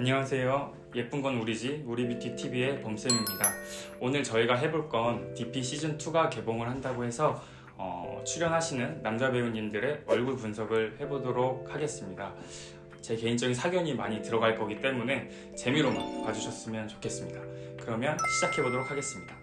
안녕하세요. 예쁜 건 우리지 우리뷰티TV의 범쌤입니다. 오늘 저희가 해볼 건 DP 시즌2가 개봉을 한다고 해서 출연하시는 남자 배우님들의 얼굴 분석을 해보도록 하겠습니다. 제 개인적인 사견이 많이 들어갈 거기 때문에 재미로만 봐주셨으면 좋겠습니다. 그러면 시작해보도록 하겠습니다.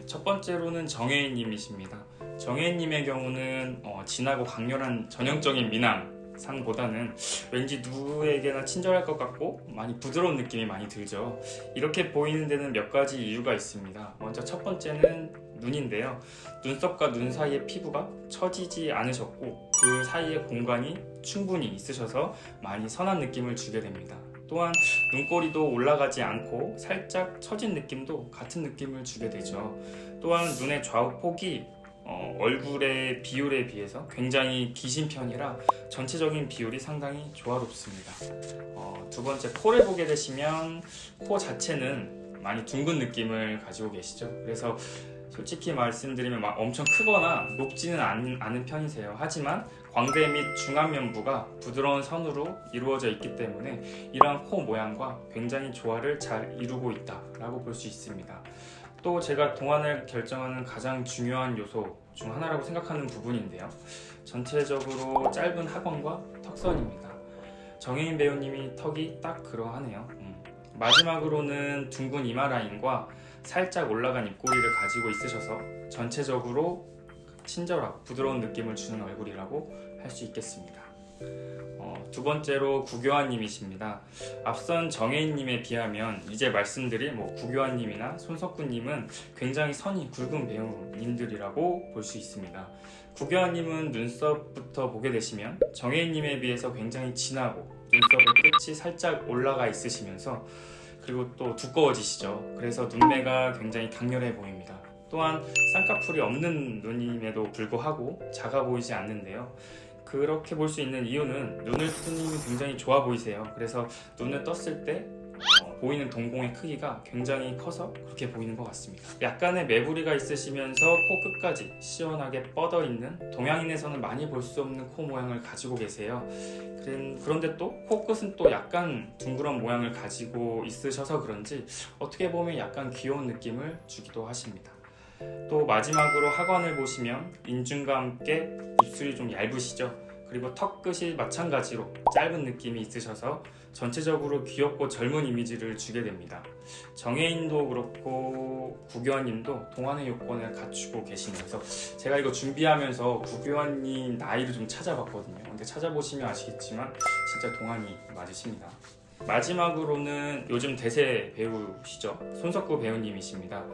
첫 번째로는 정혜인님이십니다. 정혜인님의 경우는 진하고 강렬한 전형적인 미남 상보다는 왠지 누구에게나 친절할 것 같고 많이 부드러운 느낌이 많이 들죠. 이렇게 보이는 데는 몇 가지 이유가 있습니다. 먼저 첫 번째는 눈인데요. 눈썹과 눈 사이의 피부가 처지지 않으셨고 그 사이의 공간이 충분히 있으셔서 많이 선한 느낌을 주게 됩니다. 또한 눈꼬리도 올라가지 않고 살짝 처진 느낌도 같은 느낌을 주게 되죠. 또한 눈의 좌우 폭이 얼굴의 비율에 비해서 굉장히 기신 편이라 전체적인 비율이 상당히 조화롭습니다. 두 번째, 코를 보게 되시면 코 자체는 많이 둥근 느낌을 가지고 계시죠. 그래서 솔직히 말씀드리면 막 엄청 크거나 높지는 않은 편이세요. 하지만 광대 및 중안면부가 부드러운 선으로 이루어져 있기 때문에 이러한 코 모양과 굉장히 조화를 잘 이루고 있다라고 볼 수 있습니다. 또 제가 동안을 결정하는 가장 중요한 요소 중 하나라고 생각하는 부분인데요. 전체적으로 짧은 하관과 턱선입니다. 정혜인 배우님이 턱이 딱 그러하네요. 마지막으로는 둥근 이마 라인과 살짝 올라간 입꼬리를 가지고 있으셔서 전체적으로 친절하고 부드러운 느낌을 주는 얼굴이라고 할 수 있겠습니다. 두 번째로 구교환님이십니다. 앞선 정혜인님에 비하면 이제 말씀드릴 구교환님이나 손석구님은 굉장히 선이 굵은 배우님들이라고 볼 수 있습니다. 구교환님은 눈썹부터 보게 되시면 정혜인님에 비해서 굉장히 진하고 눈썹의 끝이 살짝 올라가 있으시면서 그리고 또 두꺼워지시죠. 그래서 눈매가 굉장히 강렬해 보입니다. 또한 쌍꺼풀이 없는 눈임에도 불구하고 작아 보이지 않는데요. 그렇게 볼 수 있는 이유는 눈을 뜨는 힘이 굉장히 좋아 보이세요. 그래서 눈을 떴을 때 보이는 동공의 크기가 굉장히 커서 그렇게 보이는 것 같습니다. 약간의 매부리가 있으시면서 코 끝까지 시원하게 뻗어 있는 동양인에서는 많이 볼 수 없는 코 모양을 가지고 계세요. 그런데 또 코끝은 또 약간 둥그런 모양을 가지고 있으셔서 그런지 어떻게 보면 약간 귀여운 느낌을 주기도 하십니다. 또 마지막으로 하관을 보시면 인중과 함께 입술이 좀 얇으시죠. 그리고 턱 끝이 마찬가지로 짧은 느낌이 있으셔서 전체적으로 귀엽고 젊은 이미지를 주게 됩니다. 정혜인도 그렇고 구교환님도 동안의 요건을 갖추고 계시면서 제가 이거 준비하면서 구교환님 나이를 좀 찾아봤거든요. 근데 찾아보시면 아시겠지만 진짜 동안이 맞으십니다. 마지막으로는 요즘 대세 배우시죠. 손석구 배우님이십니다.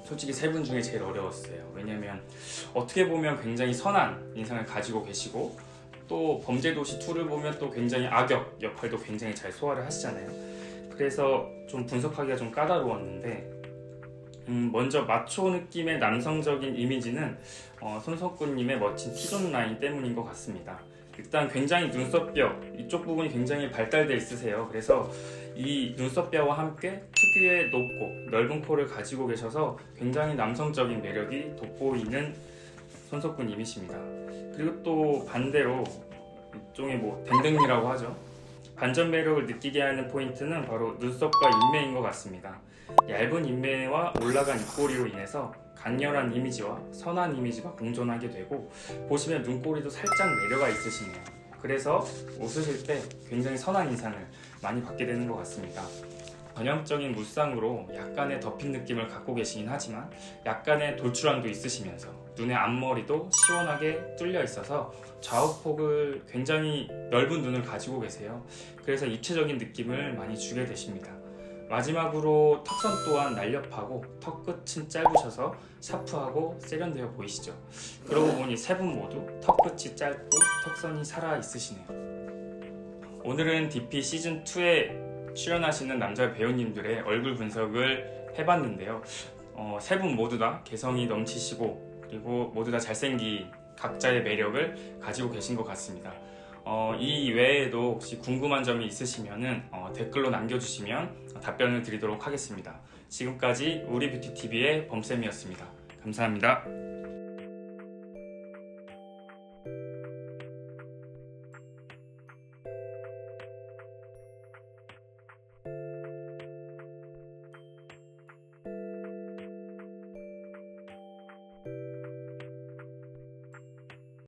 솔직히 세 분 중에 제일 어려웠어요. 왜냐면 어떻게 보면 굉장히 선한 인상을 가지고 계시고 또 범죄도시2를 보면 또 굉장히 악역 역할도 굉장히 잘 소화를 하시잖아요. 그래서 좀 분석하기가 좀 까다로웠는데 먼저 마초 느낌의 남성적인 이미지는 손석구님의 멋진 T존 라인 때문인 것 같습니다. 일단 굉장히 눈썹뼈 이쪽 부분이 굉장히 발달되어 있으세요. 그래서 이 눈썹뼈와 함께 특유의 높고 넓은 코를 가지고 계셔서 굉장히 남성적인 매력이 돋보이는 손석구님이십니다. 그리고 또 반대로 일종의 댕댕이라고 하죠. 반전 매력을 느끼게 하는 포인트는 바로 눈썹과 인매인 것 같습니다. 얇은 인매와 올라간 입꼬리로 인해서 강렬한 이미지와 선한 이미지가 공존하게 되고 보시면 눈꼬리도 살짝 내려가 있으시네요. 그래서 웃으실 때 굉장히 선한 인상을 많이 받게 되는 것 같습니다. 전형적인 무쌍으로 약간의 덮인 느낌을 갖고 계시긴 하지만 약간의 돌출함도 있으시면서 눈의 앞머리도 시원하게 뚫려 있어서 좌우폭을 굉장히 넓은 눈을 가지고 계세요. 그래서 입체적인 느낌을 많이 주게 되십니다. 마지막으로 턱선 또한 날렵하고 턱 끝은 짧으셔서 샤프하고 세련되어 보이시죠. 그러고 보니 세 분 모두 턱 끝이 짧고 턱선이 살아 있으시네요. 오늘은 DP 시즌2에 출연하시는 남자 배우님들의 얼굴 분석을 해봤는데요. 세 분 모두 다 개성이 넘치시고 그리고 모두 다 잘생긴 각자의 매력을 가지고 계신 것 같습니다. 이 외에도 혹시 궁금한 점이 있으시면 댓글로 남겨주시면 답변을 드리도록 하겠습니다. 지금까지 우리뷰티TV의 범쌤이었습니다. 감사합니다.